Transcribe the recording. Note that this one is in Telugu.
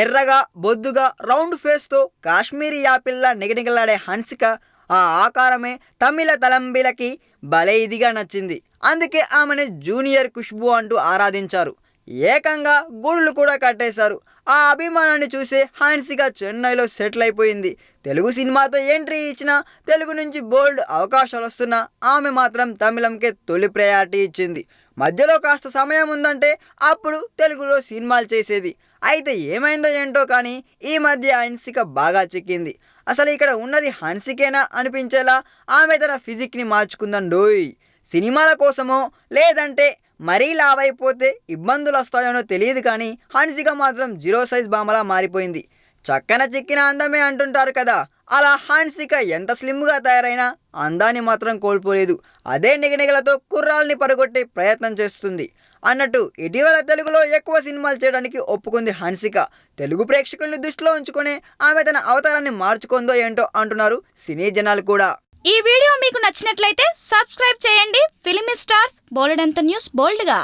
ఎర్రగా బొద్దుగా రౌండ్ ఫేస్తో కాశ్మీరీ యాపిల్లా నిగనిగలాడే హన్సిక ఆ ఆకారమే తమిళ తలంబిలకి భలే ఇదిగా నచ్చింది. అందుకే ఆమెను జూనియర్ ఖుష్బూ అంటూ ఆరాధించారు. ఏకంగా గూడులు కూడా కట్టేశారు. ఆ అభిమానాన్ని చూసే హన్సిక చెన్నైలో సెటిల్ అయిపోయింది. తెలుగు సినిమాతో ఎంట్రీ ఇచ్చినా, తెలుగు నుంచి బోల్డ్ అవకాశాలు వస్తున్నా ఆమె మాత్రం తమిళంకే తొలి ప్రయారిటీ ఇచ్చింది. మధ్యలో కాస్త సమయం ఉందంటే అప్పుడు తెలుగులో సినిమాలు చేసేది. అయితే ఏమైందో ఏంటో కానీ ఈ మధ్య హన్సిక బాగా చిక్కింది. అసలు ఇక్కడ ఉన్నది హన్సికేనా అనిపించేలా ఆమె తన ఫిజిక్ని మార్చుకుందండోయ్. సినిమాల కోసమో లేదంటే మరీ లావైపోతే ఇబ్బందులు వస్తాయోనో తెలియదు కానీ హన్సిక మాత్రం జీరో సైజ్ బామలా మారిపోయింది. చక్కన చిక్కిన అందమే అంటుంటారు కదా, అలా హన్సిక ఎంత స్లిమ్గా తయారైనా అందాన్ని మాత్రం కోల్పోలేదు. అదే నిగనిగలతో కుర్రాల్ని పడగొట్టే ప్రయత్నం చేస్తుంది. అన్నట్టు ఇటీవల తెలుగులో ఎక్కువ సినిమాలు చేయడానికి ఒప్పుకుంది హన్సిక. తెలుగు ప్రేక్షకుల్ని దృష్టిలో ఉంచుకొని ఆమె తన అవతారాన్ని మార్చుకుందో ఏంటో అంటున్నారు సినీ జనాలు కూడా. ఈ వీడియో మీకు నచ్చినట్లయితే సబ్స్క్రైబ్ చేయండి. ఫిలిమి స్టార్స్ బోలెడంత న్యూస్ బోల్డ్గా.